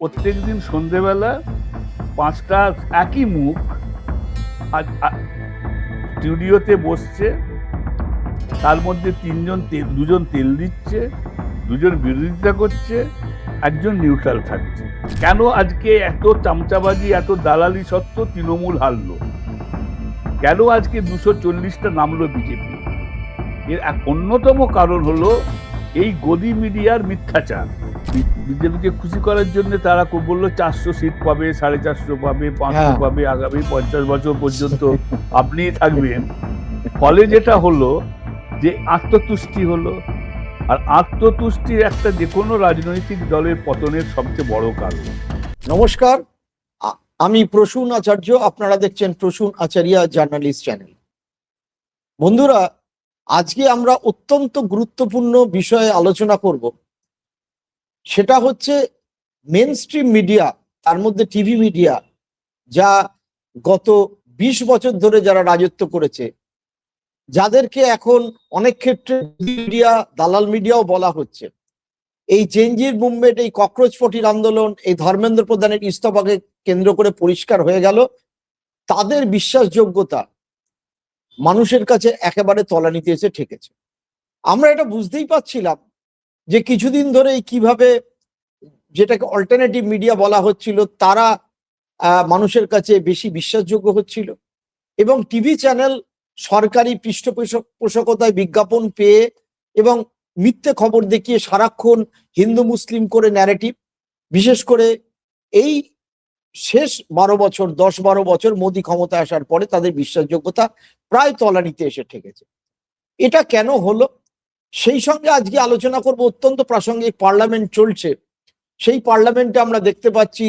প্রত্যেকদিন সন্ধেবেলা 5টা একই মুখ আজ স্টুডিওতে বসছে, তার মধ্যে দুজন তেল দিচ্ছে, দুজন বিরোধিতা করছে, একজন নিউট্রাল থাকছে। কেন আজকে এত চামচাবাজি, এত দালালি সত্ত্বেও তৃণমূল হারলো? কেন আজকে 240টা নামলো বিজেপি? এর এক অন্যতম কারণ হলো এই গদি মিডিয়ার মিথ্যাচার। বিজেপিকে খুশি করার জন্য তারা বললো 400 সিট পাবে, 450 পাবে, 500 পাবে, আগামী 50 বছর পর্যন্ত আপনিই থাকবেন। ফলে যেটা হলো যে আত্মতুষ্টি হলো, আর আত্মতুষ্টির একটা যে কোনো রাজনৈতিক দলের পতনের সবচেয়ে বড় কারণ। নমস্কার, আমি প্রসূন আচার্য। আপনারা দেখছেন প্রসূন আচার্য জার্নালিস্ট চ্যানেল। বন্ধুরা, আজকে আমরা অত্যন্ত গুরুত্বপূর্ণ বিষয়ে আলোচনা করব। সেটা হচ্ছে মেন স্ট্রিম মিডিয়া, তার মধ্যে টিভি মিডিয়া, যা গত 20 বছর ধরে যারা রাজত্ব করেছে, যাদেরকে এখন অনেক ক্ষেত্রে মিডিয়া, দালাল মিডিয়াও বলা হচ্ছে। এই চেঞ্জের মুভমেন্ট, এই ককরোচ পটির আন্দোলন, এই ধর্মেন্দ্র প্রধানের ইস্তফাকে কেন্দ্র করে পরিষ্কার হয়ে গেল তাদের বিশ্বাসযোগ্যতা মানুষের কাছে একেবারে তলানিতে এসে ঠেকেছে। আমরা এটা বুঝতেই পারছিলাম যে কিছুদিন ধরে কিভাবে যেটাকে অল্টারনেটিভ মিডিয়া বলা হচ্ছিল তারা মানুষের কাছে বেশি বিশ্বাসযোগ্য হচ্ছিল, এবং টিভি চ্যানেল সরকারি পৃষ্ঠপোষকতায় বিজ্ঞাপন পেয়ে এবং মিথ্যে খবর দেখিয়ে সারাক্ষণ হিন্দু মুসলিম করে ন্যারেটিভ, বিশেষ করে এই শেষ 10-12 বছর মোদী ক্ষমতায় আসার পরে তাদের বিশ্বাসযোগ্যতা প্রায় তলানিতে এসে ঠেকেছে। এটা কেন হলো, সেই সঙ্গে আজকে আলোচনা করব। অত্যন্ত প্রাসঙ্গিক, পার্লামেন্ট চলছে। সেই পার্লামেন্টে আমরা দেখতে পাচ্ছি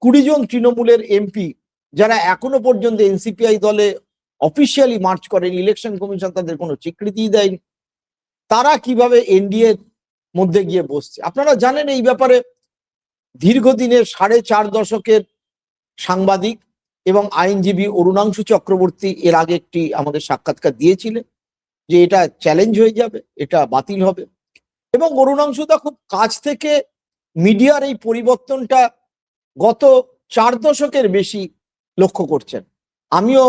20 জন তৃণমূলের এমপি, যারা এখনো পর্যন্ত এনসিপিআই দলে অফিসিয়ালি মার্চ করেন, ইলেকশন কমিশন তাদের কোনো স্বীকৃতি দেয়নি, তারা কিভাবে এনডিএর মধ্যে গিয়ে বসছে। আপনারা জানেন এই ব্যাপারে দীর্ঘদিনের 4.5 দশকের সাংবাদিক এবং আইনজীবী অরুণাংশু চক্রবর্তী এর আগে একটি আমাদের সাক্ষাৎকার দিয়েছিলেন যে এটা চ্যালেঞ্জ হয়ে যাবে, এটা বাতিল হবে, এবং অরুণাংশুদা খুব কাছ থেকে মিডিয়ার এই পরিবর্তনটা গত 4 দশকের বেশি লক্ষ্য করছেন। আমিও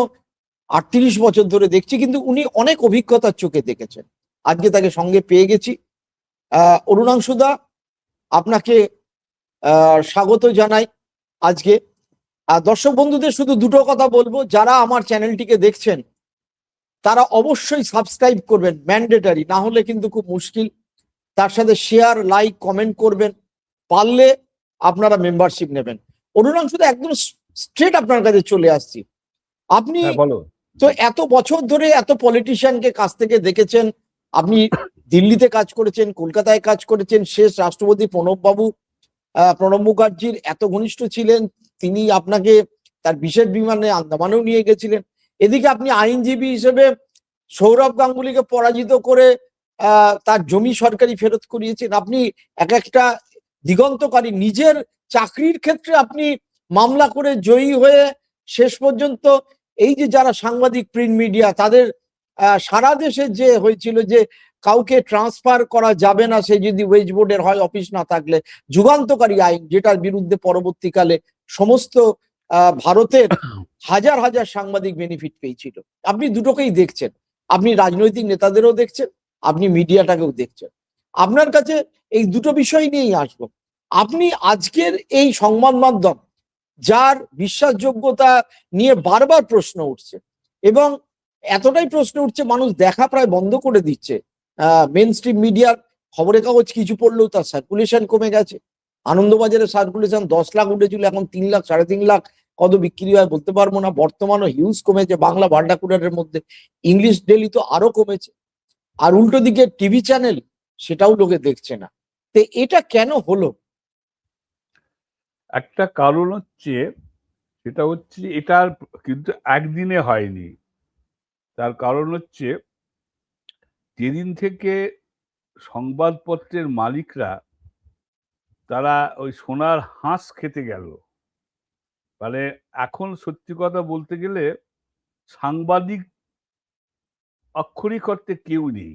38 বছর ধরে দেখছি, কিন্তু উনি অনেক অভিজ্ঞতার চোখে দেখেছেন। আজকে তাকে সঙ্গে পেয়ে গেছি। অরুণাংশুদা, আপনাকে স্বাগত জানাই আজকে। দর্শক বন্ধুদের শুধু দুটো কথা বলবো, যারা আমার চ্যানেলটিকে দেখছেন তারা অবশ্যই সাবস্ক্রাইব করবেন, ম্যান্ডেটারি, না হলে কিন্তু খুব মুশকিল। তার সাথে শেয়ার, লাইক, কমেন্ট করবেন, পারলে আপনারা মেম্বারশিপ নেবেন। অরুণাংশুদা, একদম স্ট্রেট আপনার কাছে চলে আসছি। আপনি তো এত বছর ধরে এত পলিটিশিয়ানকে কাছ থেকে দেখেছেন, আপনি দিল্লিতে কাজ করেছেন, কলকাতায় কাজ করেছেন, শেষ রাষ্ট্রপতি প্রণব মুখার্জির এত ঘনিষ্ঠ ছিলেন, তিনি আপনাকে তার বিশেষ বিমানে আন্দামানেও নিয়ে গেছিলেন। এদিকে আপনি আইনজীবী হিসেবে সৌরভ গাঙ্গুলিকে পরাজিত করে তার জমি সরকারি ফেরত করিয়েছেন। আপনি এক একটা দিগন্তকারী, নিজের চাকরির ক্ষেত্রে আপনি মামলা করে জয়ী হয়ে শেষ পর্যন্ত এই যে যারা সাংবাদিক, প্রিন্ট মিডিয়া, তাদের সারা দেশে যে হয়েছিল যে কাউকে ট্রান্সফার করা যাবে না সে যদি ওয়েজ বোর্ডের হয়, অফিস না থাকলে, যুগান্তকারী আইন, যেটার বিরুদ্ধে পরবর্তীকালে সমস্ত ভারতের হাজার হাজার সাংবাদিক বেনিফিট পেয়েছিল। আপনি দুটোকেই দেখছেন, আপনি রাজনৈতিক নেতাদেরও দেখছেন, আপনি মিডিয়াটাকেও দেখছেন। আপনার কাছে এই দুটো বিষয় নিয়েই আসবো। আপনি আজকের এই সংবাদ মাধ্যম, যার বিশ্বাসযোগ্যতা নিয়ে বারবার প্রশ্ন উঠছে, এবং এতটাই প্রশ্ন উঠছে মানুষ দেখা প্রায় বন্ধ করে দিচ্ছে। মেন স্ট্রিম মিডিয়ার খবরের কাগজ কিছু পড়লেও তার সার্কুলেশন কমে গেছে। আনন্দবাজারের সার্কুলেশন 10 লাখ উঠেছিল, এখন 3 লাখ, 3.5 লাখ, কত বিক্রি হয় বলতে পারবো না। বর্তমানও হিউজ কমেছে বাংলা ভার্নাকুলারের মধ্যে, ইংলিশ ডেলি তো আরো কমেছে। আর উল্টো দিকে টিভি চ্যানেল, সেটাও লোকে দেখছে না। তো এটা কেন হলো? একটা কারণ হচ্ছে, সেটা হচ্ছে এটা কিন্তু একদিনে হয়নি। তার কারণ হচ্ছে, যেদিন থেকে সংবাদপত্রের মালিকরা তারা ওই সোনার হাঁস খেতে গেল, মানে এখন সত্যি কথা বলতে গেলে সাংবাদিক আক্ষরিক অর্থে কেউ নেই।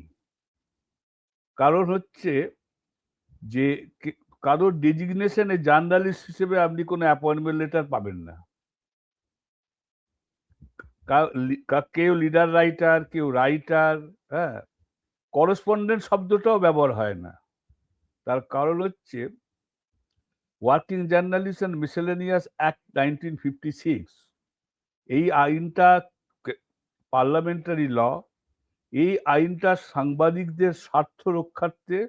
কারণ হচ্ছে যে কারোর ডেজিগনেশনে জার্নালিস্ট হিসেবে আপনি কোনো অ্যাপয়েন্টমেন্ট লেটার পাবেন না। কেউ লিডার রাইটার, কেউ রাইটার, হ্যাঁ, করেসপন্ডেন্ট শব্দটাও ব্যবহার হয় না। তার কারণ হচ্ছে working journalist and miscellaneous act 1956, এই আইনটা পার্লামেন্টারি ল। এই আইনটা সাংবাদিকদের স্বার্থ রক্ষার্থে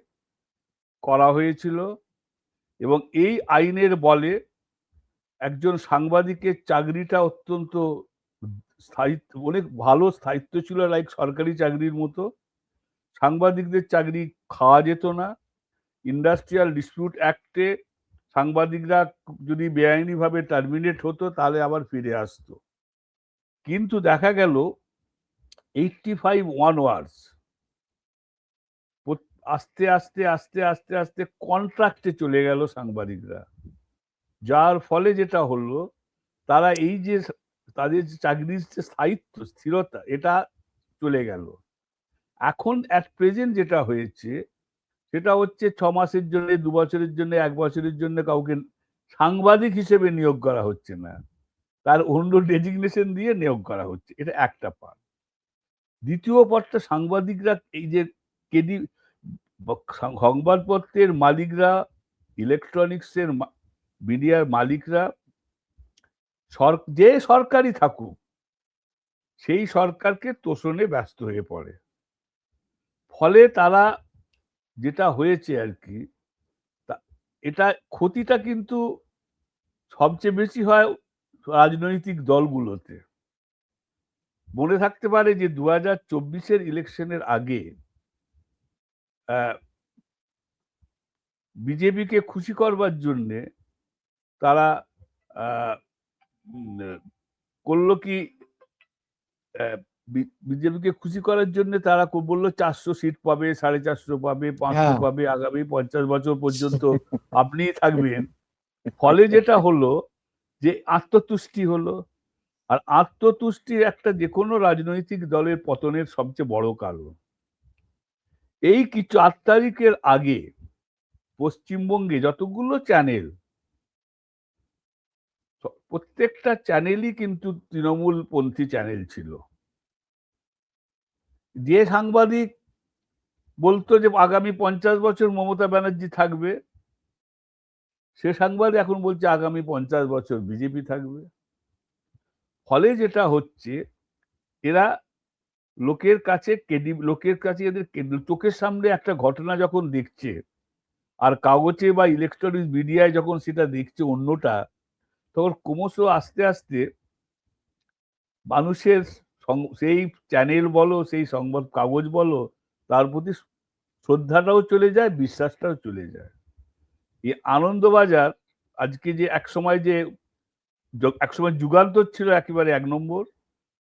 করা হয়েছিল এবং এই আইনের বলে একজন সাংবাদিকের চাকরিটা অত্যন্ত স্থায়িত্ব, অনেক ভালো স্থায়িত্ব ছিল, লাইক সরকারি চাকরির মতো। সাংবাদিকদের চাকরি খাওয়া যেত না। ইন্ডাস্ট্রিয়াল ডিসপিউট অ্যাক্টে সাংবাদিকরা যদি বেআইনিভাবে টার্মিনেট হতো তাহলে আবার ফিরে আসতো। কিন্তু দেখা গেল 85 ওয়ানওয়ার্ডস আস্তে আস্তে আস্তে আস্তে আস্তে কন্ট্রাক্টে চলে গেল সাংবাদিকরা, যার ফলে যেটা হলো তারা এই যে তাদের যে চাকরির যে স্থায়িত্ব, স্থিরতা, এটা চলে গেল। এখন অ্যাট প্রেজেন্ট যেটা হয়েছে সেটা হচ্ছে 6 মাসের জন্য, 2 বছরের জন্য, 1 বছরের জন্য কাউকে সাংবাদিক হিসেবে নিয়োগ করা হচ্ছে না, তার অন্য ডেজিগনেশন দিয়ে নিয়োগ করা হচ্ছে। এটা একটা পার্ট। দ্বিতীয় পার্টটা, সাংবাদিকরা এই যে সংবাদপত্রের মালিকরা, ইলেকট্রনিক্সের মিডিয়ার মালিকরা, যে সরকারই থাকুক সেই সরকারকে তোষণে ব্যস্ত হয়ে পড়ে। ফলে তারা যেটা হয়েছে আর কি, এটা ক্ষতিটা কিন্তু সবচেয়ে বেশি হয় রাজনৈতিক দলগুলোতে। মনে থাকতে পারে যে 2024 ইলেকশনের আগে বিজেপিকে খুশি করবার জন্য তারা করলো কি, বিজেপিকে খুশি করার জন্য তারা বললো 400 সিট পাবে, 450 পাবে, 500 পাবে, আগামী 50 বছর পর্যন্ত আপনিই থাকবেন। ফলে যেটা হলো যে আত্মতুষ্টি হলো। আর আত্মতুষ্টি একটা যে কোনো রাজনৈতিক দলের পতনের সবচেয়ে বড় কারণ। এই 4 তারিখের আগে পশ্চিমবঙ্গে যতগুলো চ্যানেল, প্রত্যেকটা চ্যানেলই কিন্তু তৃণমূলপন্থী চ্যানেল ছিল। যে সাংবাদিক বলতো যে আগামী 50 বছর মমতা ব্যানার্জি থাকবে, সে সংবাদ এখন বলছে আগামী 50 বছর বিজেপি থাকবে। ফলে যেটা হচ্ছে, এরা লোকের কাছে এদের চোখের সামনে একটা ঘটনা যখন দেখছে আর কাগজে বা ইলেকট্রনিক মিডিয়ায় যখন সেটা দেখছে অন্যটা, তখন ক্রমশ আস্তে আস্তে মানুষের সেই চ্যানেল বলো, সেই সংবাদ কাগজ বলো, তার প্রতি শ্রদ্ধাটাও চলে যায়, বিশ্বাসটাও চলে যায়। এই আনন্দবাজার আজকে যে একসময় যুগান্তর ছিল একেবারে 1 নম্বর,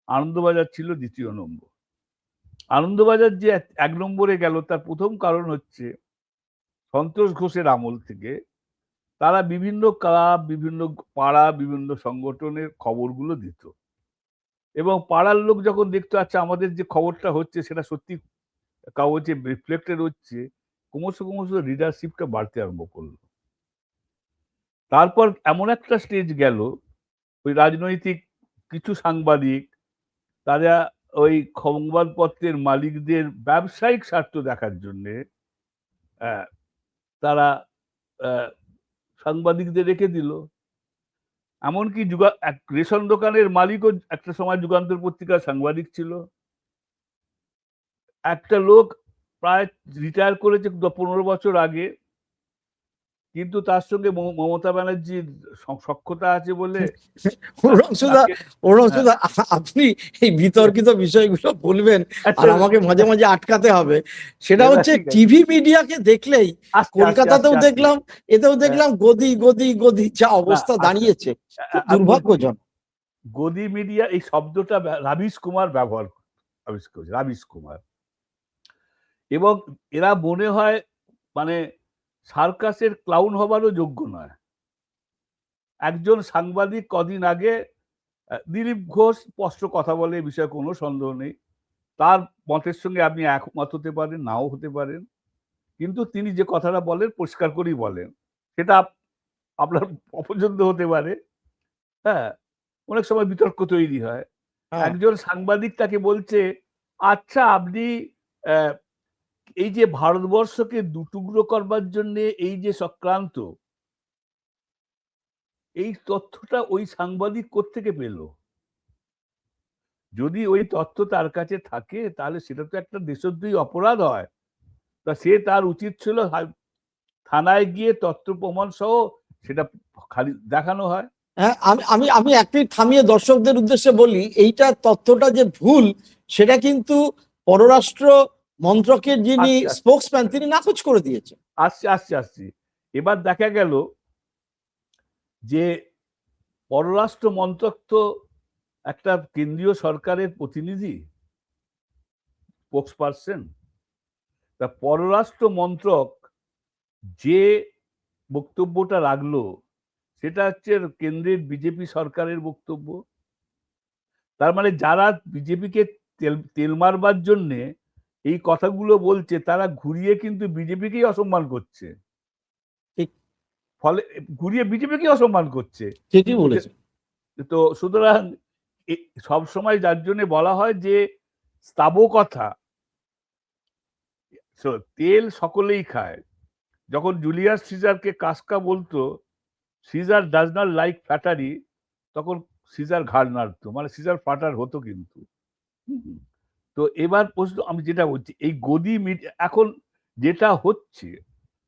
আনন্দবাজার ছিল 2য় নম্বর। আনন্দবাজার যে 1 নম্বরে গেল তার প্রথম কারণ হচ্ছে সন্তোষ ঘোষের আমল থেকে তারা বিভিন্ন ক্লাব, বিভিন্ন পাড়া, বিভিন্ন সংগঠনের খবরগুলো দিত এবং পাড়ার লোক যখন দেখতো আচ্ছা আমাদের যে খবরটা হচ্ছে সেটা সত্যি কাগজে রিফ্লেক্টেড হচ্ছে, ক্রমশ ক্রমশ রিডারশিপটা বাড়তে আরম্ভ করলো। তারপর এমন একটা স্টেজ গেল, ওই রাজনৈতিক কিছু সাংবাদিক তারা ওই সংবাদপত্রের মালিকদের ব্যবসায়িক স্বার্থ দেখার জন্যে তারা সাংবাদিকদের রেখে দিল। এমনকি রেশন দোকানের মালিকও একটা সময় যুগান্তর পত্রিকার সাংবাদিক ছিল। একটা লোক প্রায় রিটায়ার করেছে 15 বছর আগে, কিন্তু তার সঙ্গে মমতা ব্যানার্জির সখ্যতা আছে বলে আপনি এই বিতর্কিত বিষয়গুলো বলবেন আর আমাকে মাঝে মাঝে আটকাতে হবে। সেটা হচ্ছে টিভি মিডিয়াকে দেখলেই, কলকাতাতেও দেখলাম, এতেও দেখলাম গদি গদি গদি যা অবস্থা দাঁড়িয়েছে, দুর্ভাগ্যজনক। গদি মিডিয়া এই শব্দটা রাবিশ কুমার আবিষ্কার করেছে, রাবিশ কুমার। এবং এরা মনে হয় মানে সার্কাসের ক্লাউন হবারও যোগ্য নয়। একজন সাংবাদিক কদিন আগে, দিলীপ ঘোষ স্পষ্ট কথা বলে, এ বিষয়ে কোনো সন্দেহ নেই, তার মতের সঙ্গে আপনি একমত হতে পারেন, নাও হতে পারেন, কিন্তু তিনি যে কথাটা বলেন পরিষ্কার করেই বলেন সেটা আপনার অপছন্দ হতে পারে। হ্যাঁ, অনেক সময় বিতর্ক তৈরি হয়। হ্যাঁ একজন সাংবাদিক তাকে বলছে, আচ্ছা আপনি আহ, এই যে ভারতবর্ষকে দুটুকরো করবার জন্য এই যে চক্রান্ত, এই তথ্যটা ওই সাংবাদিক কোত্থেকে পেল? যদি ওই তথ্য তার কাছে থাকে তাহলে সেটা তো একটা দেশদ্রোহী অপরাধ হয়। তা সে তার উচিত ছিল থানায় গিয়ে তথ্য প্রমাণ সহ সেটা খালি দেখানো হয়। হ্যাঁ, আমি আমি আমি এক মিনিট থামিয়ে দর্শকদের উদ্দেশ্যে বলি, এইটা তথ্যটা যে ভুল সেটা কিন্তু পররাষ্ট্র মন্ত্রকের যিনি আচ্ছা স্পোক্সম্যান তিনি নাকচ করে দিয়েছেন। আসছি এবার দেখা গেল যে পররাষ্ট্র মন্ত্রক তো একটা কেন্দ্রীয় সরকারের প্রতিনিধি, স্পোক্স পার্সন। তা পররাষ্ট্র মন্ত্রক যে বক্তব্যটা রাখলো সেটা হচ্ছে কেন্দ্রের বিজেপি সরকারের বক্তব্য। তার মানে যারা বিজেপিকে তেল মারবার জন্য এই কথাগুলো বলছে তারা ঘুরিয়ে কিন্তু বিজেপিকেই অসম্মান করছে। ঠিক, ফলে ঘুরিয়ে বিজেপিকেই অসম্মান করছে। ঠিকই বলেছেন। তো সুতরাং সব সময় যার জন্য বলা হয় যে স্থাবকতা, তেল সকলেই খায়। যখন জুলিয়াস সিজারকে কাসকা বলতো সিজার ডাজ নট লাইক ফ্যাটারি, তখন সিজার ঘাড় নাড়তো, মানে সিজার ফাটার হতো কিন্তু। হুম। তো এবার প্রশ্ন আমি যেটা বলছি, এই গদি মিডিয়া এখন যেটা হচ্ছে,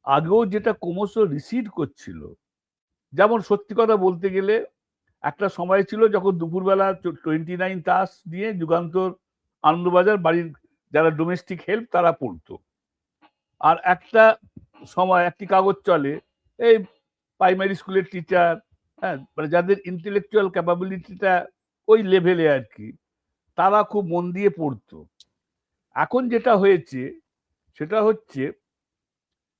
আগেও যেটা ক্রমশ রিসিড করছিল, যেমন সত্যি কথা বলতে গেলে একটা সময় ছিল যখন দুপুরবেলা 29 তাস নিয়ে যুগান্তর, আনন্দবাজার, বাড়ির যারা ডোমেস্টিক হেল্প তারা পড়তো। আর একটা সময় একটি কাগজ চলে এই প্রাইমারি স্কুলের টিচার, হ্যাঁ, মানে যাদের ইন্টেলেকচুয়াল ক্যাপাবিলিটিটা ওই লেভেলে আর কি, তারা খুব মন দিয়ে পড়তো। এখন যেটা হয়েছে সেটা হচ্ছে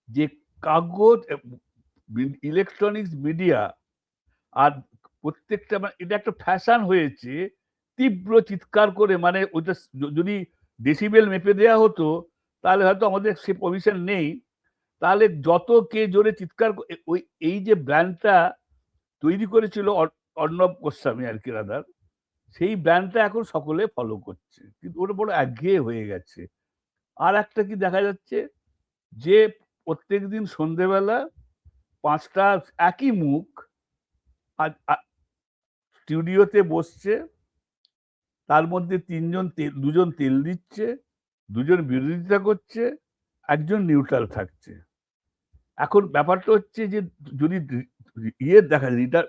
যে কাগজ, ইলেকট্রনিক্স মিডিয়া, আর প্রত্যেকটা, মানে এটা একটা ফ্যাশন হয়েছে তীব্র চিৎকার করে, মানে ওইটা যদি ডেসিবেল মেপে দেওয়া হতো তাহলে হয়তো আমাদের সে পজিশন নেই। তাহলে যত কে জোরে চিৎকার ওই এই যে ব্র্যান্ডটা তৈরি করেছিল অর্ণব গোস্বামী আর কি রাদার, সেই ব্র্যান্ডটা এখন সকলে ফলো করছে, কিন্তু ওটা বড় একঘেয়ে হয়ে গেছে। আর একটা কি দেখা যাচ্ছে যে প্রত্যেকদিন সন্ধেবেলা 5টা একই মুখ স্টুডিওতে বসছে, তার মধ্যে দুজন তেল দিচ্ছে, দুজন বিরোধিতা করছে, একজন নিউট্রাল থাকছে। এখন ব্যাপারটা হচ্ছে যে যদি ইয়ে দেখা রিডার,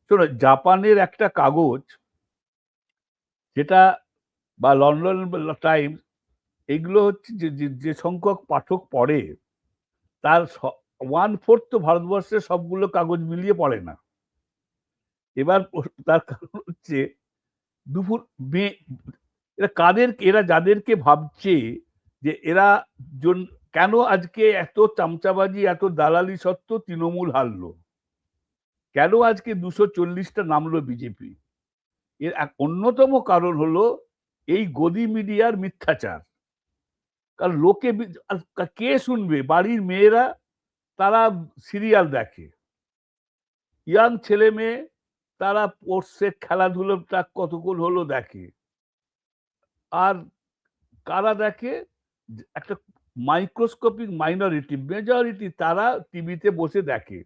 শোনো, জাপানের একটা কাগজ যেটা, বা লন্ডন টাইমস, এগুলো হচ্ছে যে সংখ্যক পাঠক পড়ে তার 1/4 তো ভারতবর্ষের সবগুলো কাগজ মিলিয়ে পড়ে না। এবার তার কারণ হচ্ছে দুপুর এরা যাদেরকে ভাবছে যে এরা কেন আজকে এত চামচাবাজি, এত দালালি সত্ত্বেও তৃণমূল হারলো, কেন আজকে 240টা নামলো বিজেপি, এর এক অন্যতম কারণ হলো এই গদি মিডিয়ার মিথ্যাচার। কারণ লোকে কে শুনবে? বাড়ির মেয়েরা তারা সিরিয়াল দেখে, ইয়াং ছেলে মেয়ে তারা পড়ছে, খেলাধুলোটা কতক্ষণ হলো দেখে। আর কারা দেখে? একটা মাইক্রোস্কোপিক মাইনরিটি, মেজরিটি তারা টিভিতে বসে দেখে,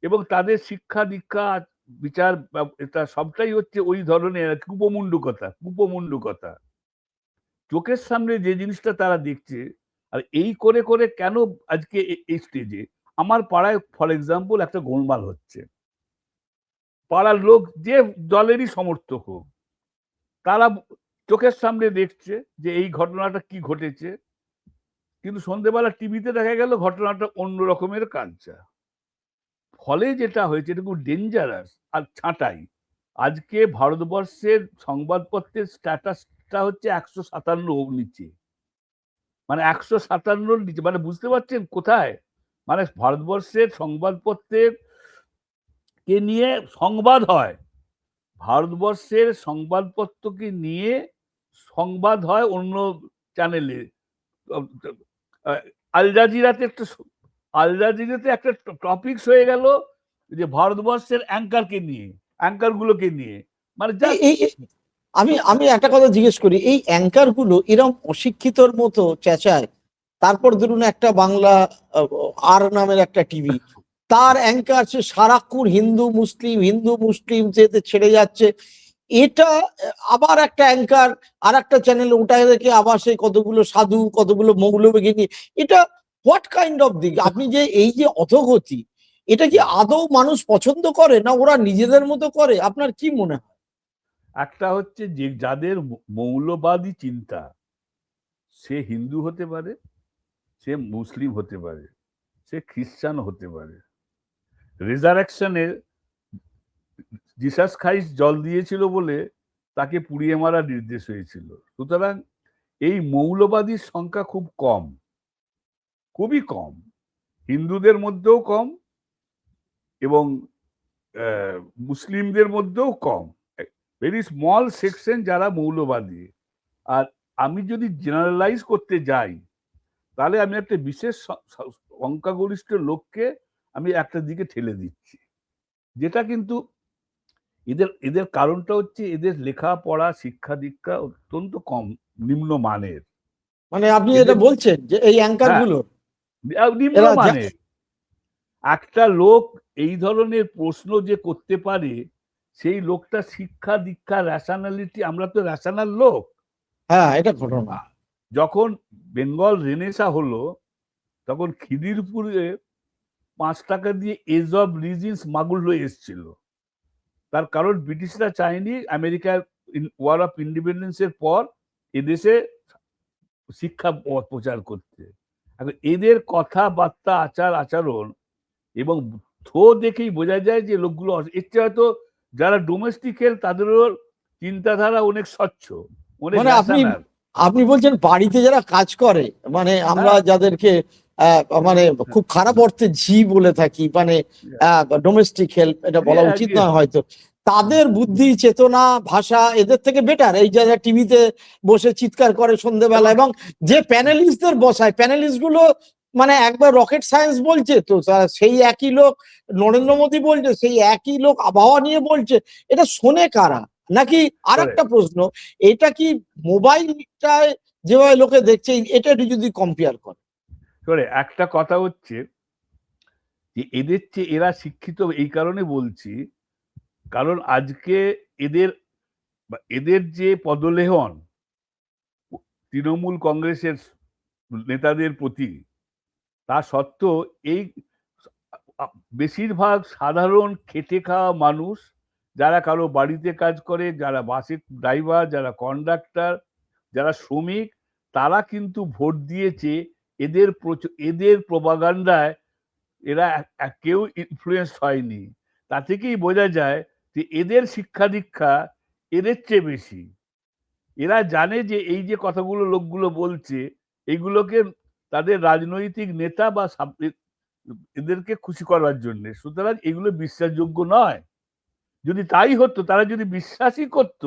এবং তাদের শিক্ষা দীক্ষা, বিচার, এটা সবটাই হচ্ছে ওই ধরনের কুপমুন্ডুকতা। চোখের সামনে যে জিনিসটা তারা দেখছে, আর এই করে করে কেন আজকে এই স্টেজে আমার পাড়ায় ফর এক্সাম্পল একটা গোলমাল হচ্ছে, পাড়ার লোক যে দলেরই সমর্থক হোক, তারা চোখের সামনে দেখছে যে এই ঘটনাটা কি ঘটেছে, কিন্তু সন্ধ্যেবেলা টিভিতে দেখা গেল ঘটনাটা অন্য রকমের কালচার। ফলে যেটা হয়েছে এটা খুব ডেঞ্জারাস আর ছাঁটাই। আজকে ভারতবর্ষের সংবাদপত্রের স্ট্যাটাসটা হচ্ছে 157 নিচে, মানে 157 নিচে, মানে বুঝতে পারছেন কোথায়? মানে ভারতবর্ষের সংবাদপত্রের কে নিয়ে সংবাদ হয়, ভারতবর্ষের সংবাদপত্রকে নিয়ে সংবাদ হয় অন্য চ্যানেলে। আল জাজিরাতে একটা আল জাজিরাতে একটা টপিকস হয়ে গেল যে ভারতবর্ষের অ্যাঙ্কারগুলোকে নিয়ে, মানে এই জাস্ট এই এই- আমি আমি একটা কথা জিজ্ঞেস করি, এই অ্যাঙ্কার গুলো এরকম অশিক্ষিতর মতো চেঁচায়, তারপর ধরুন একটা বাংলা আর নামের একটা টিভি, তার অ্যাঙ্কার সে সারাক্ষণ হিন্দু মুসলিম যেতে ছেড়ে যাচ্ছে, এটা আবার একটা অ্যাঙ্কার আর একটা চ্যানেলে ওটাই রেখে আবার সেই কতগুলো সাধু কতগুলো মৌলবাদী, এটা হোয়াট কাইন্ড অফ দিক? আপনি যে এই যে অধোগতি, এটা কি আদৌ মানুষ পছন্দ করে, না ওরা নিজেদের মতো করে? আপনার কি মনে হয়? একটা হচ্ছে যে যাদের মৌলবাদী চিন্তা, সে হিন্দু হতে পারে, সে মুসলিম হতে পারে, সে খ্রিস্টান হতে পারে। রেজারেকশনে জিসাস খ্রাইস্ট জল দিয়েছিল বলে তাকে পুড়িয়ে মারা নির্দেশ হয়েছিল। সুতরাং এই মৌলবাদীর সংখ্যা খুব কম, খুবই কম, হিন্দুদের মধ্যেও কম এবং মুসলিমদের মধ্যেও কম, ভেরি স্মল সেকশন যারা মৌলবাদী। আর আমি যদি জেনারেলাইজ করতে যাই, তাহলে আমি একটা বিশেষ সংখ্যাগরিষ্ঠ লোককে আমি একটা দিকে ঠেলে দিচ্ছি, যেটা কিন্তু এদের কারণটা হচ্ছে এদের লেখাপড়া শিক্ষা দীক্ষা অত্যন্ত কম, নিম্ন মানের। মানে আপনি এটা এদের, বলছেন যে এই অ্যাঙ্কার হ্যাঁ, গুলো নিম্ন এরা মানের। একটা লোক এই ধরনের প্রশ্ন যে করতে পারে, সেই লোকটা শিক্ষা দীক্ষা র্যাশনালিটি, আমরা তো র্যাশনাল লোক। হ্যাঁ, এটা ঘটনা। যখন বেঙ্গল রেনেসা হলো, তখন খিদিরপুরে 5 টাকা দিয়ে এজ অফ রিজিন স্মাগল হয়ে এসেছিল। তার কারণ ব্রিটিশরা চায়নি আমেরিকার ওয়ার অফ ইন্ডিপেন্ডেন্সের পর এদেশে শিক্ষা প্রচার করতে। এখন এদের কথাবার্তা আচার আচরণ এবং থ্রো দেখেই বোঝা যায় যে লোকগুলো, এর চেয়ে হয়তো যারা ডোমেস্টিক হেলথ তাদেরও চিন্তাধারা অনেক স্বচ্ছ, অনেক মানে আপনি ন্যাশনাল। আপনি বলছেন বাড়িতে যারা কাজ করে, মানে আমরা হ্যাঁ, যাদেরকে মানে খুব খারাপ অর্থে ঝি বলে থাকি, মানে ডোমেস্টিক হেল্প এটা বলা উচিত নয় হয়তো, তাদের বুদ্ধি চেতনা ভাষা এদের থেকে বেটার এই যারা টিভিতে বসে চিৎকার করে সন্ধ্যেবেলা, এবং যে প্যানেলিস্টদের বসায়, প্যানেলিস্ট গুলো মানে একবার রকেট সায়েন্স বলছে তো সেই একই লোক নরেন্দ্র মোদী বলছে, সেই একই লোক আবহাওয়া নিয়ে বলছে, এটা শোনে কারা? নাকি আর একটা প্রশ্ন, এটা কি মোবাইলটায় যেভাবে লোকে দেখছে এটা একটু যদি কম্পেয়ার করে। একটা কথা হচ্ছে যে এদের চেয়ে এরা শিক্ষিত এই কারণে বলছি, কারণ আজকে এদের এদের যে পদলেহন তৃণমূল কংগ্রেসের নেতাদের প্রতি, তা সত্ত্বেও এই বেশিরভাগ সাধারণ খেটে খাওয়া মানুষ, যারা কারো বাড়িতে কাজ করে, যারা বাসের ড্রাইভার, যারা কন্ডাক্টর, যারা শ্রমিক, তারা কিন্তু ভোট দিয়েছে এদের প্রপাগান্ডায়। এরা কেউ ইনফ্লুয়েন্স হয়নি। তা থেকেই বোঝা যায় যে এদের শিক্ষা দীক্ষা এদের চেয়ে বেশি। এরা জানে যে এই যে কথাগুলো লোকগুলো বলছে, এইগুলোকে তাদের রাজনৈতিক নেতা বা এদেরকে খুশি করার জন্য। সুতরাং এগুলো বিশ্বাসযোগ্য নয়। যদি তাই হতো, তারা যদি বিশ্বাসই করত,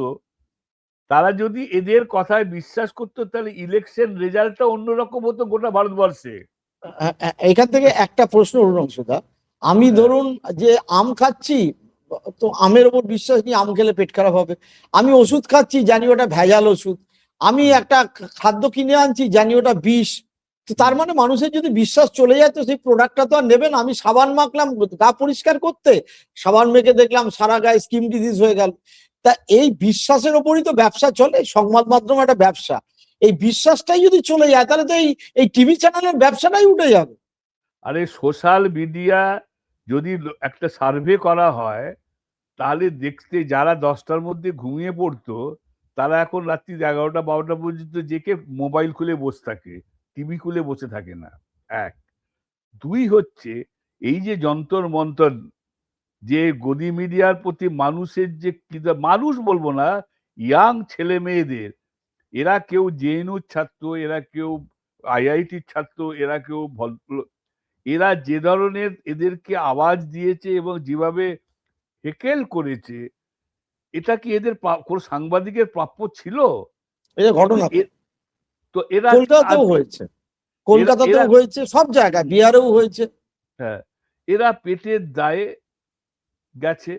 তারা যদি এদের কথায় বিশ্বাস করতো, তাহলে ইলেকশন রেজাল্টটা অন্যরকম হতো গোটা ভারতবর্ষে। এখান থেকে একটা প্রশ্ন উঠল সুধা, আমি ধরুন যে আম খাচ্ছি, তো আমের ওপর বিশ্বাস নিয়ে আম খেলে পেট খারাপ হবে। আমি ওষুধ খাচ্ছি, জানি ওটা ভেজাল ওষুধ। আমি একটা খাদ্য কিনে আনছি, জানি ওটা বিষ। তো তার মানে মানুষের যদি বিশ্বাস চলে যায়, তো সেই প্রোডাক্টটা তো আর নেবে না। আমি সাবান মাখলাম গা পরিষ্কার করতে, সাবান মেখে দেখলাম সারা গায়ে স্কিন ডিজিজ হয়ে গেল। তা এই বিশ্বাসের ওপরই তো ব্যবসা চলে, সংবাদ মাধ্যম একটা ব্যবসা। এই বিশ্বাসটাই যদি চলে যায়, তাহলে তো এই টিভি চ্যানেলের ব্যবসাটাই উঠে যাবে। আরে সোশ্যাল মিডিয়া যদি একটা সার্ভে করা হয়, তাহলে দেখতে যারা 10টার মধ্যে ঘুমিয়ে পড়তো, তারা এখন রাত্রি 11টা-12টা পর্যন্ত জেগে মোবাইল খুলে বসে থাকে, টিভি খুলে বসে থাকে না। 1, 2 হচ্ছে এই যে যন্তর মন্তর, যে গদি মিডিয়ার প্রতি মানুষের যে মানুষ বলবো না, ইয়াং ছেলে মেয়েদের, এরা কেউ জেএনইউর ছাত্র, এরা কেউ আইআইটির ছাত্র, এরা কেউ এরা যে ধরনের এদেরকে আওয়াজ দিয়েছে এবং যেভাবে হেকেল করেছে, এটা কি এদের কোন সাংবাদিকের প্রাপ্য ছিল? এটা ঘটনা তো এরা কলকাতাতেও হয়েছে, কলকাতাতেও হয়েছে, সব জায়গায়, বিহারেও হয়েছে। হ্যাঁ, এরা পেটের দায়ে গেছে,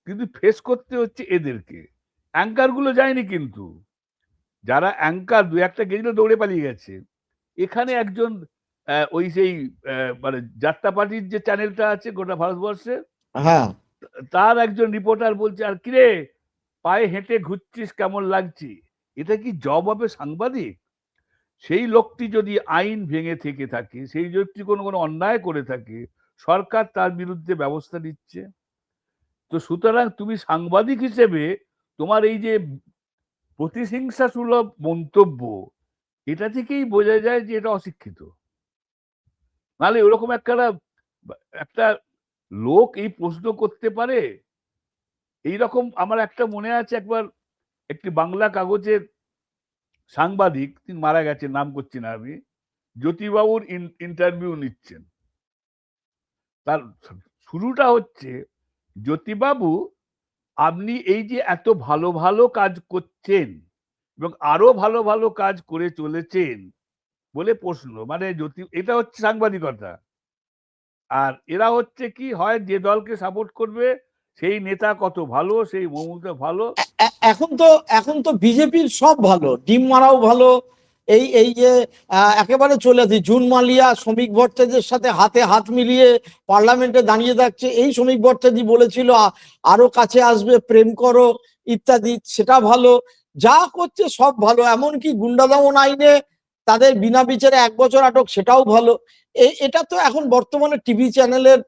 কিন্তু ফেস করতে হচ্ছে এদেরকে। অ্যাঙ্কার গুলো যায়নি কিন্তু, যারা অ্যাঙ্কার দু একটা গেছিল দৌড়ে পালিয়ে গেছে। এখানে একজন ওই সেই মানে যাত্রা পার্টির যে চ্যানেলটা আছে গোটা ভারতবর্ষে, হ্যাঁ, তার একজন রিপোর্টার বলছে, আর কিরে পায়ে হেঁটে ঘুরছিস কেমন লাগছে? এটা কি জব হবে সাংবাদিক? সেই লোকটি যদি আইন ভেঙে থেকে থাকে, সেই লোকটি কোনো অন্যায় করে থাকে, সরকার তার বিরুদ্ধে ব্যবস্থা নিচ্ছে। তো সুতরাং তুমি সাংবাদিক হিসেবে তোমার এই যে প্রতিহিংসা সুলভ মন্তব্য, এটা থেকেই বোঝা যায় যে এটা অশিক্ষিত। নাহলে ওরকম একটা লোক এই প্রশ্ন করতে পারে? এইরকম আমার একটা মনে আছে, একবার একটি বাংলা কাগজের সাংবাদিক, তিনি মারা গেছেন, নাম করছি না আমি, জ্যোতিবাবুর ইন্টারভিউ নিচ্ছেন। তার শুরুটা হচ্ছে, জ্যোতিবাবু আপনি এই যে এত ভালো ভালো কাজ করছেন এবং আরো ভালো ভালো কাজ করে চলেছেন বলে প্রশ্ন। মানে এটা হচ্ছে সাংবাদিকতা। আর এরা হচ্ছে কি, হয় যে দলকে সাপোর্ট করবে সেই নেতা কত ভালো, সেই মমতা ভালো। এখন তো বিজেপির সব ভালো, ডিম মারাও ভালো। এই এই যে একেবারে চলে আসি, জুন মালিয়া শ্রমিক ভট্টাচার্যের সাথে হাতে হাত মিলিয়ে পার্লামেন্টে দাঁড়িয়ে থাকছে। এই শ্রমিক ভট্টাচার্য বলেছিল আরো কাছে আসবে, প্রেম করো ইত্যাদি, সেটা ভালো। যা করছে সব ভালো, এমনকি গুন্ডা দমন আইনে তাদের বিনা বিচারে 1 বছর আটক, সেটাও ভালো। এটা তো এখন বর্তমানে টিভি চ্যানেলের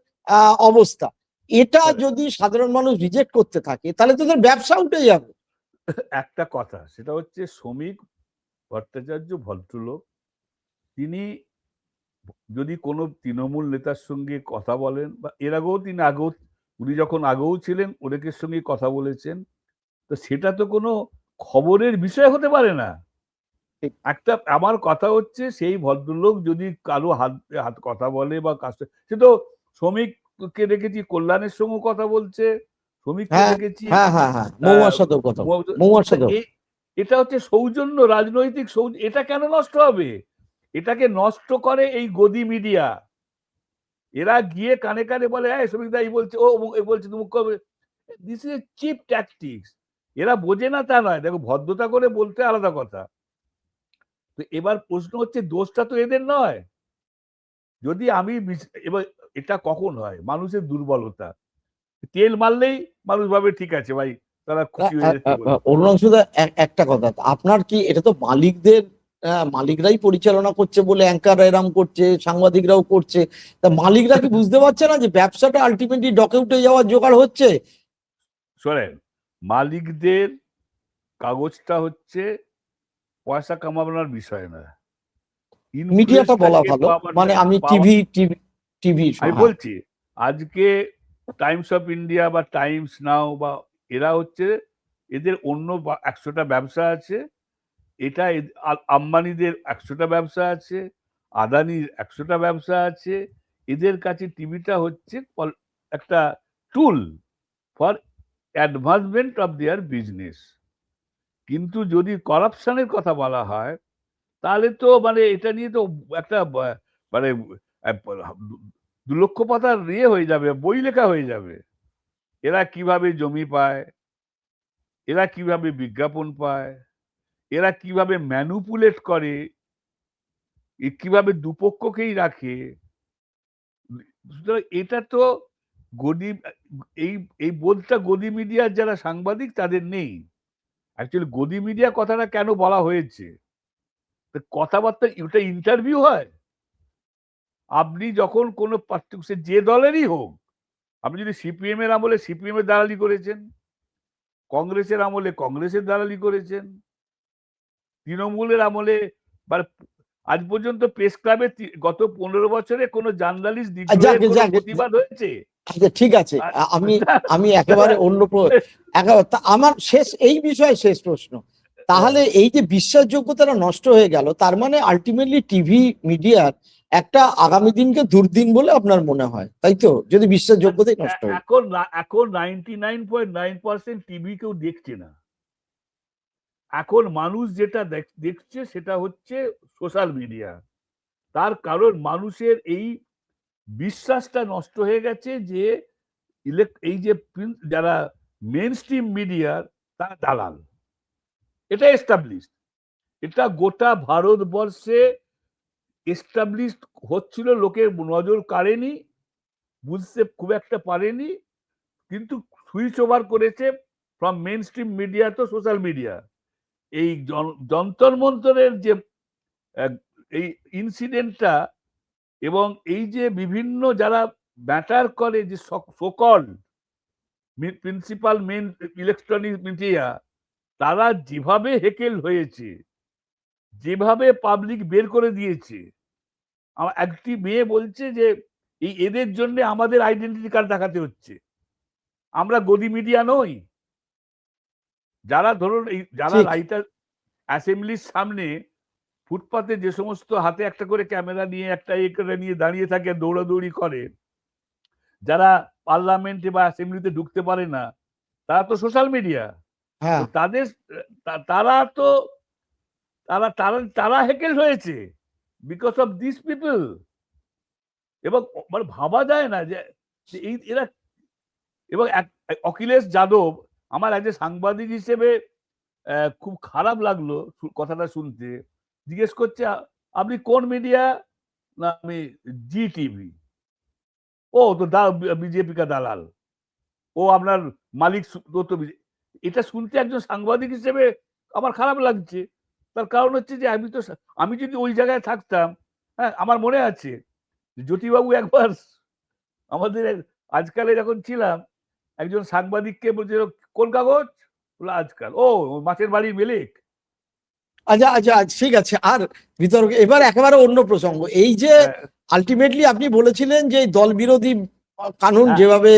অবস্থা। এটা যদি সাধারণ মানুষ রিজেক্ট করতে থাকে তাহলে তোদের ব্যবসা উঠে যাবে। একটা কথা, সেটা হচ্ছে শ্রমিক ভট্টাচার্য ভদ্রলোক, তিনি যদি কোনো তৃণমূল নেতার সঙ্গে কথা বলেন, বা এর আগেও উনি যখন আগেও ছিলেন অনেকের সঙ্গে কথা বলেছেন, তো সেটা তো কোনো খবরের বিষয় হতে পারে না। আমার কথা হচ্ছে, সেই ভদ্রলোক যদি কারো হাত হাত কথা বলে বা সে তো শ্রমিককে দেখেছি কল্যাণের সঙ্গে কথা বলছে, শ্রমিককে হ্যাঁ, দেখেছি হ্যাঁ, হ্যাঁ, হ্যাঁ, মৌমার সাথেও কথা, মৌমার সাথেও। এটা হচ্ছে সৌজন্য, রাজনৈতিক সৌজন্য। এটা কেন নষ্ট হবে? এটাকে নষ্ট করে এই গদি মিডিয়া। এরা গিয়ে কানে কানে বলে, এই শ্রমিক দা এই বলছে, ও বলছে, তুমি কবে। This is chip tactics. এরা বোঝে না তা নয়, দেখো ভদ্রতা করে বলতে আলাদা কথা। তো এবার প্রশ্ন হচ্ছে, দোষটা তো এদের নয়। যদি আমি এবার এটা কখন হয়? মানুষের দুর্বলতা। তেল মারলেই মানুষ ভাবে ঠিক আছে ভাই, তারা খুশি হয়ে যাচ্ছে বলে। অরুণাংশুদা, একটা কথা, আপনার কি এটা তো মালিকদের, মালিকরাই পরিচালনা করছে বলে অ্যাঙ্কার এরাম করছে, সাংবাদিকরাও করছে, তা মালিকরা কি বুঝতে পারছে না যে ব্যবসাটা আলটিমেটলি ডকে উঠে যাওয়ার জোগাড় হচ্ছে? শোনেন, মালিকদের কাগজটা হচ্ছে পয়সা কামানোর বিষয় না, মিডিয়াটা বলা ইনফ্লুয়েন্সটাকে ভালো, মানে আমি টিভি টিভি টিভি আমি বলছি, আজকে টাইমস অফ ইন্ডিয়া বা টাইমস নাও বা এরা হচ্ছে, এদের অন্য 100টা ব্যবসা আছে। এটা আম্বানিদের 100টা ব্যবসা আছে, আদানির 100টা ব্যবসা আছে। এদের কাছে টিভিটা হচ্ছে একটা tool for advancement of their business. কিন্তু যদি করাপশনের কথা বলা হয়, তাহলে তো মানে এটা নিয়ে তো একটা মানে 2 লক্ষ পাতার হয়ে যাবে, বই লেখা হয়ে যাবে। এরা কিভাবে জমি পায়, এরা কিভাবে বিজ্ঞাপন পায়, এরা কিভাবে ম্যানুপুলেট করে, কিভাবে দুপক্ষকেই রাখে। সুতরাং এটা তো গদি, এই এই বোধটা গদি মিডিয়ার যারা সাংবাদিক তাদের নেই। অ্যাকচুয়ালি গদি মিডিয়া কথাটা কেন বলা হয়েছে, কথাবার্তা, ওটা ইন্টারভিউ হয়। আপনি যখন কোনো সে যে দলেরই হোক, আপনি যদি সিপিএম এর আমলে সিপিএম এর দালালি করেছেন, কংগ্রেসের আমলে কংগ্রেসের দালালি করেছেন, তৃণমূলের আমলে, মানে আজ পর্যন্ত প্রেস ক্লাবে গত 15 বছরে কোনো জার্নালিস্ট বিদ্রোহের কোনো প্রতিবাদ হয়েছে? আচ্ছা, ঠিক আছে, আমি আমি একেবারে অন্য আমার এই বিষয়ে শেষ প্রশ্ন। তাহলে এই যে বিশ্বাসযোগ্যতাটা নষ্ট হয়ে গেল, তার মানে আলটিমেটলি টিভি মিডিয়ার একটা আগামী দিনকে দুর্দিন বলে আপনার মনে হয়, তাই তো? যদি বিশ্বাসযোগ্যতাই নষ্ট হয়। এখন 99.9% টিভি কেউ দেখছে না। এখন মানুষ যেটা দেখছে সেটা হচ্ছে সোশ্যাল মিডিয়া। তার কারণ মানুষের এই বিশ্বাসটা নষ্ট হয়ে গেছে যে এই যে যারা মেন স্ট্রিম মিডিয়ার তারা দালাল, এটা এস্টাবলিশড, এটা গোটা ভারতবর্ষে এস্টাবলিশড হচ্ছিল, লোকের নজর কাড়েনি, বুঝতে খুব একটা পারেনি, কিন্তু সুইচ ওভার করেছে ফ্রম মেন স্ট্রিম মিডিয়া তো সোশ্যাল মিডিয়া। এই যন্তর মন্তরের যে এই ইনসিডেন্টটা এবং এই যে বিভিন্ন যারা ম্যাটার করে যে সকল প্রিন্সিপাল মেন ইলেকট্রনিক মিডিয়া, তারা যেভাবে হেকেল হয়েছে, যেভাবে পাবলিক বের করে দিয়েছে। আমার একটি মেয়ে বলছে যে এদের জন্য আমাদের আইডেন্টিটি কার্ড দেখাতে হচ্ছে, আমরা গদি মিডিয়া নই। যারা ধরুন এই যারা রাইটার অ্যাসেম্বলির সামনে ফুটপাতে যে সমস্ত হাতে একটা করে ক্যামেরা নিয়ে একটা করে নিয়ে দাঁড়িয়ে থাকে, দৌড়াদৌড়ি করে, যারা পার্লামেন্টে বা অ্যাসেম্বলিতে ঢুকতে পারে না, তারা তো সোশ্যাল মিডিয়া। তাদের তারা তো তারা তারা তারা হেকেল হয়েছে বিকজ অফ দিস পিপল। এবং মানে ভাবা যায় না যে এই এরা, এবং অখিলেশ যাদব, আমার একজন সাংবাদিক হিসেবে খুব খারাপ লাগলো কথাটা শুনতে। জিজ্ঞেস করছে আপনি কোন মিডিয়া? না আমি জি টিভি। ও তো বিজেপি কা দালাল, ও আপনার মালিক তো। এটা শুনতে একজন সাংবাদিক হিসেবে আমার খারাপ লাগছে। তার কারণ হচ্ছে যে আমি যদি ওই জায়গায় থাকতাম, হ্যাঁ, আমার মনে আছে জ্যোতিবাবু একবার আমাদের আজকালে যখন ছিলাম, একজন সাংবাদিককে বলছিল কোন কাগজ? বলে আজকাল। ও মাছের বাড়ির মেলেক। আচ্ছা আচ্ছা, ঠিক আছে, আর বিতর্ক এবার একেবারে অন্য প্রসঙ্গ। এই যে আলটিমেটলি আপনি বলেছিলেন যে দল বিরোধী কানুন যেভাবে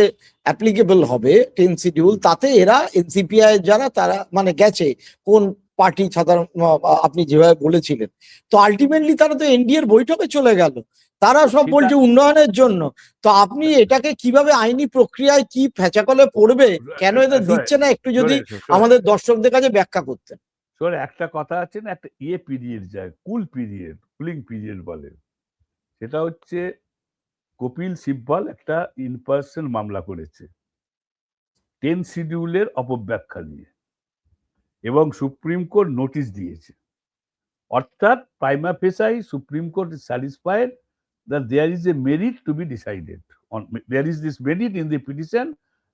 অ্যাপ্লিকেবল হবে 10 শিডিউল, তাতে এরা এনসিপিআই যারা তারা মানে গেছে কোন পার্টি সাধারণ, আপনি যেভাবে বলেছিলেন, তো আলটিমেটলি তারা তো এনডিএর বৈঠকে চলে গেল, তারা সব বলছে উন্নয়নের জন্য। তো আপনি এটাকে কিভাবে আইনি প্রক্রিয়ায় কি ফেঁচাকলে পড়বে, কেন এদের দিচ্ছে না, একটু যদি আমাদের দর্শকদের কাছে ব্যাখ্যা করতেন। একটা কথা আছে না, একটা পিরিয়ড যায়, কুলিং পিরিয়ড বলে, সেটা হচ্ছে কপিল সিব্বল একটা ইনপার্সন মামলা করেছে 10 শিডিউলের অপব্যাখ্যা নিয়ে, এবং সুপ্রিম কোর্ট নোটিশ দিয়েছে। অর্থাৎ prima facie supreme court is satisfied that there is a merit to be decided on, there is this merit in the petition,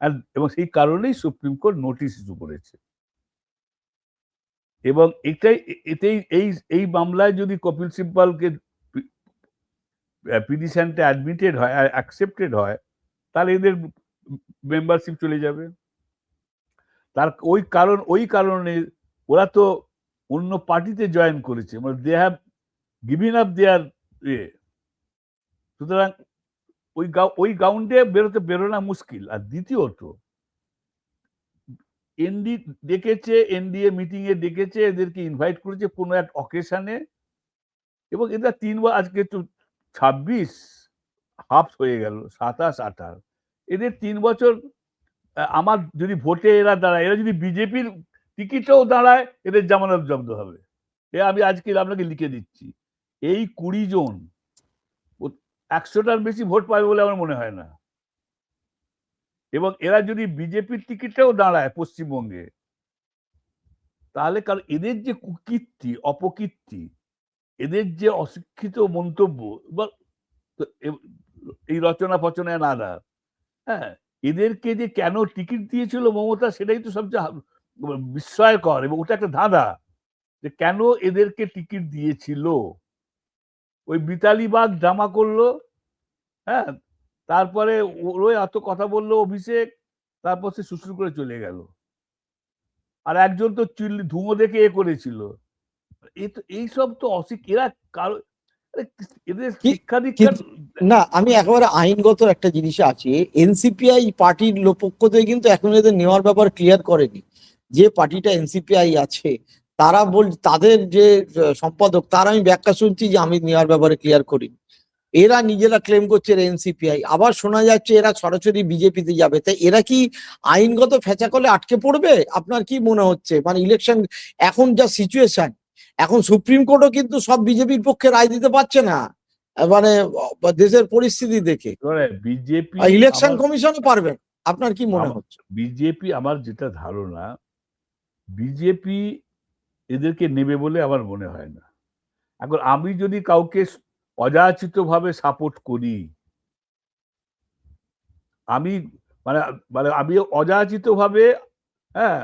and এবং সেই কারণেই সুপ্রিম কোর্ট নোটিশ ইস্যু করেছে। এবং এতেই এই মামলায় যদি কপিল সিব্বলকে পিটিশনটা অ্যাডমিটেড হয়, অ্যাকসেপ্টেড হয়, তাহলে এদের মেম্বারশিপ চলে যাবে। তার ওই কারণে ওরা তো অন্য পার্টিতে জয়েন করেছে, মানে দে হ্যাভ গিভিন আপ দেয়ার ইয়ে। সুতরাং ওই গ্রাউন্ডে বেরোনা মুশকিল। আর দ্বিতীয়ত এনডিএ মিটিং এ ডেকেছে, এদেরকে ইনভাইট করেছে কোনো এক অকেশনে, এবং এরা 3 বার, আজকে তো 26 হাফ হয়ে গেল, 27, 28, এদের 3 বছর। আমার যদি ভোটে এরা দাঁড়ায়, এরা যদি বিজেপির টিকিটেও দাঁড়ায়, এদের জামানত জব্দ হবে। আমি আজকে আপনাকে লিখে দিচ্ছি, এই 20 জন 100টার বেশি ভোট পাবে বলে আমার মনে হয় না। এবং এরা যদি বিজেপির টিকিটেও দাঁড়ায় পশ্চিমবঙ্গে, তাহলে কারণ এদের যে কুকীর্তি, অপকীর্তি, এদের যে অশিক্ষিত মন্তব্য, এই রচনা ফচনায় না, হ্যাঁ, এদেরকে যে কেন টিকিট দিয়েছিল মমতা, সেটাই তো সবচেয়ে বিস্ময়কর। এবং ওটা একটা ধাঁধা যে কেন এদেরকে টিকিট দিয়েছিল। ওই মিতালি বাগ ড্রামা করলো, হ্যাঁ, তারপরে ওই এত কথা বললো অভিষেক, তারপর সে সুসুর করে চলে গেল। আর একজন তো ধুঁয়ো দেখে করেছিল। এইসব তো এরা কারো এদের শিক্ষা দীক্ষা না। আমি একেবারে আইনগত একটা জিনিস আছে, এনসিপিআই পার্টির পক্ষ থেকে কিন্তু এখন এদের নেওয়ার ব্যাপার ক্লিয়ার করেনি। যে পার্টিটা এনসিপিআই আছে তারা তাদের যে সম্পাদক, তার আমি ব্যাখ্যা শুনছি যে আমি নেওয়ার ব্যাপারে ক্লিয়ার করিনি। এরা নিজেরা ক্লেম করছে এনসিপিআই, আবার শোনা যাচ্ছে এরা সরাসরি বিজেপিতে যাবে। তাই এরা কি আইনগত ফেঁচাকলে আটকে পড়বে? আপনার কি মনে হচ্ছে? মানে ইলেকশন এখন যা সিচুয়েশন, এখন সুপ্রিম কোর্টও কিন্তু সব বিজেপির পক্ষে রায় দিতে পারছে না। মানে দেশের পরিস্থিতি দেখে বিজেপি ইলেকশন কমিশনও পারবেন? আপনার কি মনে হচ্ছে? বিজেপি, আমার যেটা ধারণা, বিজেপি এদেরকে নেবে বলে আমার মনে হয় না। এখন আমি যদি কাউকে অযাচিতভাবে সাপোর্ট করি, আমি মানে মানে আমি অযাচিতভাবে, হ্যাঁ,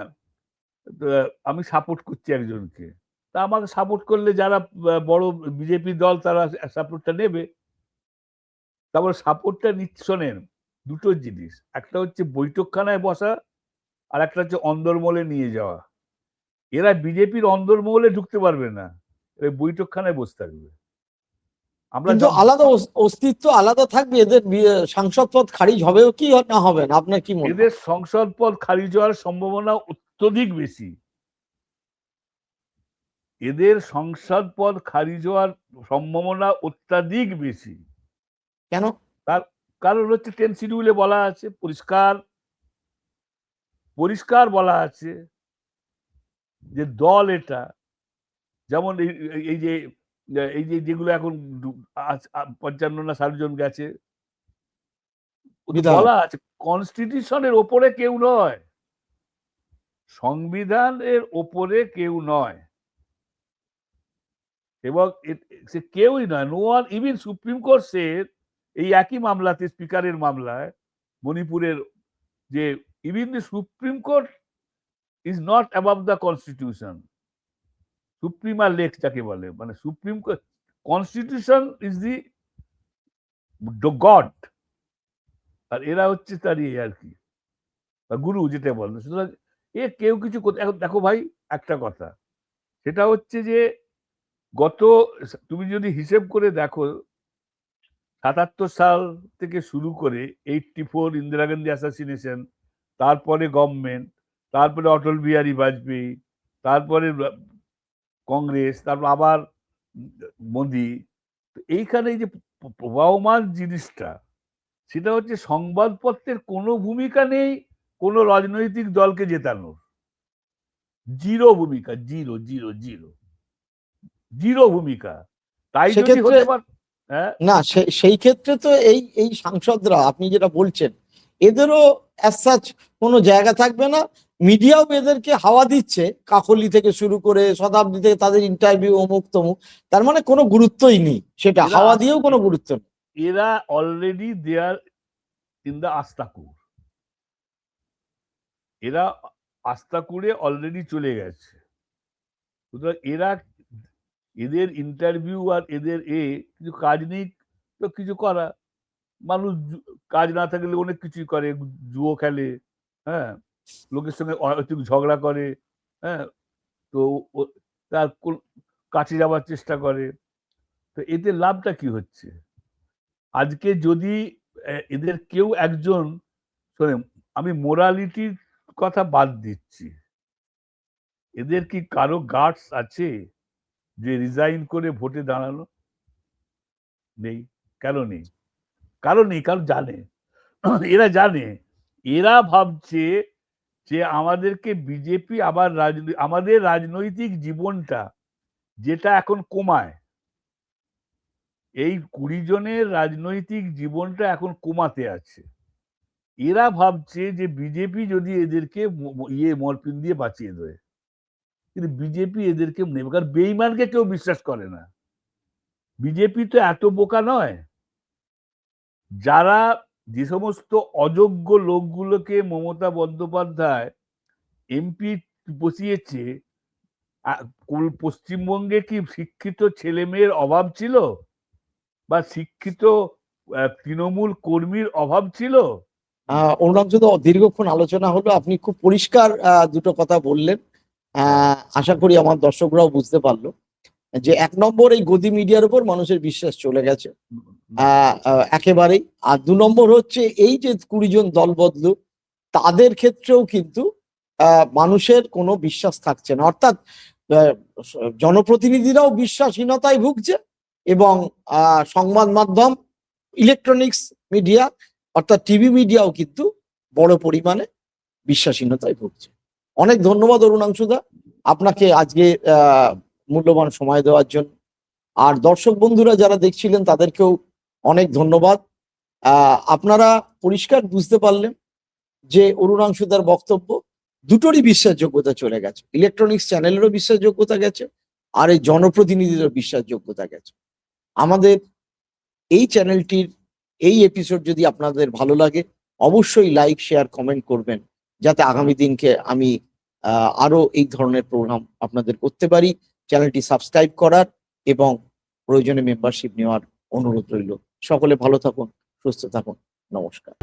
আমি সাপোর্ট করছি একজনকে, তা আমাকে সাপোর্ট করলে যারা বড় বিজেপি দল তারা সাপোর্টটা নেবে। তারপর সাপোর্টটা নিচ্ছে, শোনেন, দুটো জিনিস, একটা হচ্ছে বৈঠকখানায় বসা, আর একটা হচ্ছে অন্দরমহলে নিয়ে যাওয়া। এরা বিজেপির অন্দরমহলে ঢুকতে পারবে না, এরা বৈঠকখানায় বসে থাকবে। আমরা কিন্তু আলাদা অস্তিত্ব আলাদা থাকবে এদের। সাংসদ পদ খারিজ হবেও কি না হবে না, আপনার কি মনে হয়? এদের সংসদ পদ খারিজ হওয়ার সম্ভাবনা অত্যধিক বেশি। এদের সংসদ পদ খারিজ হওয়ার সম্ভাবনা অত্যাধিক বেশি। কেন? তার কারণ হচ্ছে 10 শিডিউলে বলা আছে, পরিষ্কার পরিষ্কার বলা আছে যে দল এটা, যেমন এই যে এই যে যেগুলো এখন 55 না 60 জন গেছে, বলা আছে কনস্টিটিউশনের ওপরে কেউ নয়, সংবিধানের ওপরে কেউ নয়, এবং সে কেউই নয়। No one, even supreme court said এই একই মামলাতে, স্পিকারের মামলায় মণিপুরের, যে even the supreme court is not above the constitution. সুপ্রিমা লেক যাকে বলে, মানে supreme court, constitution is the god, আর এরা হচ্ছে তার আর কি গুরু, যেটা বলে। সুতরাং এ কেউ কিছু করতে, এখন দেখো ভাই, একটা কথা, সেটা হচ্ছে যে গত, তুমি যদি হিসেব করে দেখো, 77 সাল থেকে শুরু করে 84 ইন্দিরা গান্ধী অ্যাসাসিনেশন, তারপরে গভর্নমেন্ট, তারপরে অটল বিহারী বাজপেয়ী, তারপরে কংগ্রেস, তারপর আবার মোদি, এইখানে এই যে প্রবাহমান জিনিসটা, সেটা হচ্ছে সংবাদপত্রের কোনো ভূমিকা নেই কোনো রাজনৈতিক দলকে জেতানোর। জিরো ভূমিকা, জিরো জিরো জিরো জিরো ভূমিকা। তাই যদি হতে পারে, হ্যাঁ না, সেই ক্ষেত্রে তো এই এই সাংসদরা আপনি যেটা বলছেন, এদেরও অ্যাজ সাচ কোনো জায়গা থাকবে না। মিডিয়াও এদেরকে হাওয়া দিচ্ছে, কাকলি থেকে শুরু করে শতাব্দী থেকে তাদের ইন্টারভিউ অমুক তমুক, তার মানে কোনো গুরুত্বই নেই, সেটা হাওয়া দিয়েও কোনো গুরুত্ব নেই। এরা অলরেডি দেয়ার ইন দ্য আস্তাকুর, এরা আস্তাকুরে অলরেডি চলে গেছে। সুতরাং এদের ইন্টারভিউ আর এদের কিছু কাজ নেই তো কিছু করা, মানুষ কাজ না থাকলে অনেক কিছুই করে, জুয়ো খেলে, হ্যাঁ, লোকের সঙ্গে অহেতুক ঝগড়া করে, হ্যাঁ, তো তার কাছে যাওয়ার চেষ্টা করে। তো এতে লাভটা কি হচ্ছে? আজকে যদি এদের কেউ একজন, শোনে, আমি মোরালিটির কথা বাদ দিচ্ছি, এদের কি কারো গার্ডস আছে যে রিজাইন করে ভোটে দাঁড়ানো? নেই। কেন নেই? কারণ নেই, কারণ জানে, এরা জানে, এরা ভাবছে যে আমাদেরকে বিজেপি আবার আমাদের রাজনৈতিক জীবনটা, যেটা এখন কোমায়, এই 20 জনের রাজনৈতিক জীবনটা এখন কোমাতে আছে। এরা ভাবছে যে বিজেপি যদি এদেরকে মরপিন দিয়ে বাঁচিয়ে দেয়, কিন্তু বিজেপি এদেরকে নেবে, কারণ বেঈমানকে কেউ বিশ্বাস করে না। বিজেপি তো এত বোকা নয়। যারা, যে সমস্ত অযোগ্য লোকগুলোকে মমতা বন্দ্যোপাধ্যায় এমপি বসিয়েছে, পশ্চিমবঙ্গে কি শিক্ষিত ছেলে মেয়ের অভাব ছিল, বা শিক্ষিত তৃণমূল কর্মীর অভাব ছিল? অরুণাংশু, দীর্ঘক্ষণ আলোচনা হলো, আপনি খুব পরিষ্কার দুটো কথা বললেন। আশা করি আমার দর্শকরাও বুঝতে পারলো যে 1 নম্বর, এই গদি মিডিয়ার উপর মানুষের বিশ্বাস চলে গেছে একেবারেই। আর 2 নম্বর হচ্ছে এই যে 20 জন দল বদলু, তাদের ক্ষেত্রেও কিন্তু মানুষের কোনো বিশ্বাস থাকছে না, অর্থাৎ জনপ্রতিনিধিরাও বিশ্বাসহীনতায় ভুগছে, এবং সংবাদ মাধ্যম, ইলেকট্রনিক্স মিডিয়া অর্থাৎ টিভি মিডিয়াও কিন্তু বড় পরিমাণে বিশ্বাসহীনতায় ভুগছে। অনেক ধন্যবাদ অরুণাংশুদা আপনাকে আজকে মূল্যবান সময় দেওয়ার জন্য। আর দর্শক বন্ধুরা যারা দেখছিলেন তাদেরকেও অনেক ধন্যবাদ। আপনারা পরিষ্কার বুঝতে পারলেন যে অরুণাংশুদার বক্তব্য দুটোরই বিশ্বাসযোগ্যতা চলে গেছে, ইলেকট্রনিক্স চ্যানেলেরও বিশ্বাসযোগ্যতা গেছে, আর এই জনপ্রতিনিধিদেরও বিশ্বাসযোগ্যতা গেছে। আমাদের এই চ্যানেলটির এই এপিসোড যদি আপনাদের ভালো লাগে অবশ্যই লাইক, শেয়ার, কমেন্ট করবেন, যাতে আগামী দিনকে আমি আরো এই ধরনের প্রোগ্রাম আপনাদের করতে পারি। চ্যানেলটি সাবস্ক্রাইব করার এবং প্রয়োজনে মেম্বারশিপ নেওয়ার অনুরোধ রইল। সকলে ভালো থাকুন, সুস্থ থাকুন, নমস্কার।